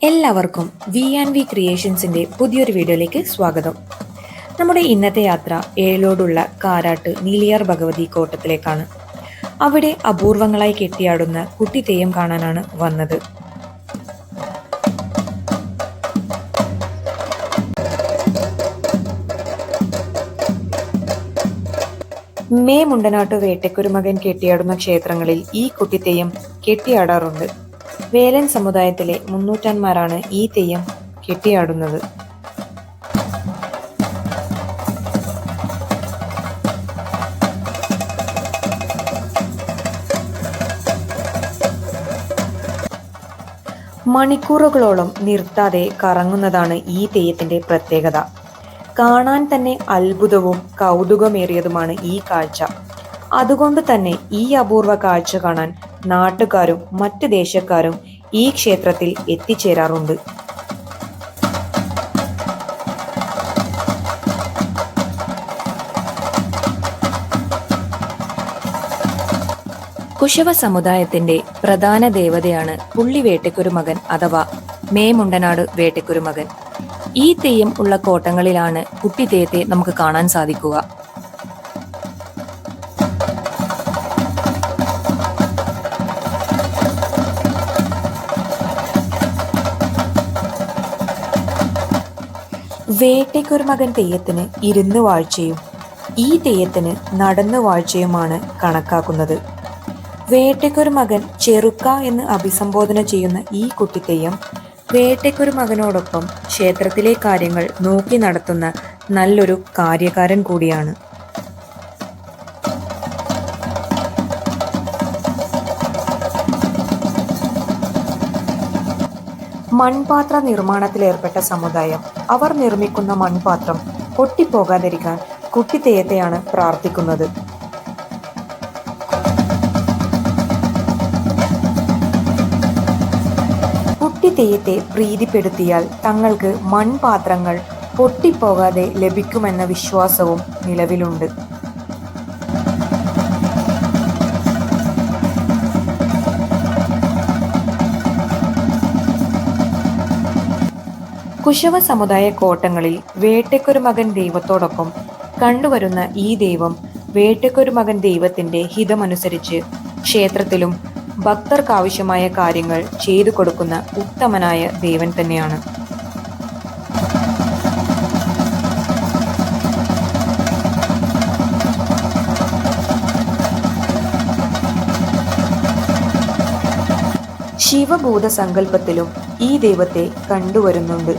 എല്ലാവർക്കും V&V ക്രിയേഷൻസിന്റെ പുതിയൊരു വീഡിയോയിലേക്ക് സ്വാഗതം. നമ്മുടെ ഇന്നത്തെ യാത്ര ഏഴോടുള്ള കാരാട്ട് നീലിയാർ ഭഗവതി കോട്ടത്തിലേക്കാണ്. അവിടെ അപൂർവങ്ങളായി കെട്ടിയാടുന്ന കുട്ടി തെയ്യം കാണാനാണ് വന്നത്. മുണ്ടനാട്ട് വേട്ടക്കുരുമകൻ കെട്ടിയാടുന്ന ക്ഷേത്രങ്ങളിൽ ഈ കുട്ടിത്തെയ്യം കെട്ടിയാടാറുണ്ട്. വേലൻ സമുദായത്തിലെ മുന്നൂറ്റന്മാരാണ് ഈ തെയ്യം കെട്ടിയാടുന്നത്. മണിക്കൂറുകളോളം നിർത്താതെ കറങ്ങുന്നതാണ് ഈ തെയ്യത്തിന്റെ പ്രത്യേകത. കാണാൻ തന്നെ അത്ഭുതവും കൗതുകമേറിയതുമാണ് ഈ കാഴ്ച. അതുകൊണ്ട് തന്നെ ഈ അപൂർവ കാഴ്ച കാണാൻ നാട്ടുകാരും മറ്റ് ദേശക്കാരും ഈ ക്ഷേത്രത്തിൽ എത്തിച്ചേരാറുണ്ട്. കുശവ സമുദായത്തിന്റെ പ്രധാന ദേവതയാണ് പുള്ളി വേട്ടക്കുരുമകൻ അഥവാ മുണ്ടനാട് വേട്ടക്കുരുമകൻ. ഈ തെയ്യം ഉള്ള കോട്ടങ്ങളിലാണ് കുട്ടി തെയ്യത്തെ നമുക്ക് കാണാൻ സാധിക്കുക. വേട്ടക്കുരുമകൻ തെയ്യത്തിന് ഇരുന്ന് വാഴ്ചയും ഈ തെയ്യത്തിന് നടന്നു വാഴ്ചയുമാണ് കണക്കാക്കുന്നത്. വേട്ടക്കുരുമകൻ ചെറുക്ക എന്ന് അഭിസംബോധന ചെയ്യുന്ന ഈ കുട്ടിത്തെയ്യം വേട്ടക്കുരുമകനോടൊപ്പം ക്ഷേത്രത്തിലെ കാര്യങ്ങൾ നോക്കി നടത്തുന്ന നല്ലൊരു കാര്യക്കാരൻ കൂടിയാണ്. മൺപാത്ര നിർമ്മാണത്തിലേർപ്പെട്ട സമുദായം അവർ നിർമ്മിക്കുന്ന മൺപാത്രം പൊട്ടിപ്പോകാതിരിക്കാൻ കുട്ടിത്തെയ്യത്തെയാണ് പ്രാർത്ഥിക്കുന്നത്. കുട്ടിത്തെയ്യത്തെ പ്രീതിപ്പെടുത്തിയാൽ തങ്ങൾക്ക് മൺപാത്രങ്ങൾ പൊട്ടിപ്പോകാതെ ലഭിക്കുമെന്ന വിശ്വാസവും നിലവിലുണ്ട്. കുശവ സമുദായ കോട്ടങ്ങളിൽ വേട്ടക്കുരുമകൻ ദൈവത്തോടൊപ്പം കണ്ടുവരുന്ന ഈ ദൈവം വേട്ടക്കുരുമകൻ ദൈവത്തിന്റെ ഹിതമനുസരിച്ച് ക്ഷേത്രത്തിലും ഭക്തർക്കാവശ്യമായ കാര്യങ്ങൾ ചെയ്തു കൊടുക്കുന്ന ഉത്തമനായ ദേവൻ തന്നെയാണ്. ശിവഭൂത സങ്കല്പത്തിലും ഈ ദൈവത്തെ കണ്ടുവരുന്നുണ്ട്.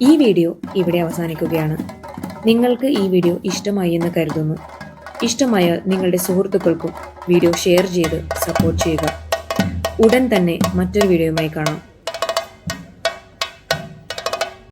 ഈ വീഡിയോ ഇവിടെ അവസാനിക്കുകയാണ്. നിങ്ങൾക്ക് ഈ വീഡിയോ ഇഷ്ടമായി എന്ന് കരുതുന്നു. ഇഷ്ടമായാൽ നിങ്ങളുടെ സുഹൃത്തുക്കൾക്കും വീഡിയോ ഷെയർ ചെയ്ത് സപ്പോർട്ട് ചെയ്യുക. ഉടൻ തന്നെ മറ്റൊരു വീഡിയോയുമായി കാണാം.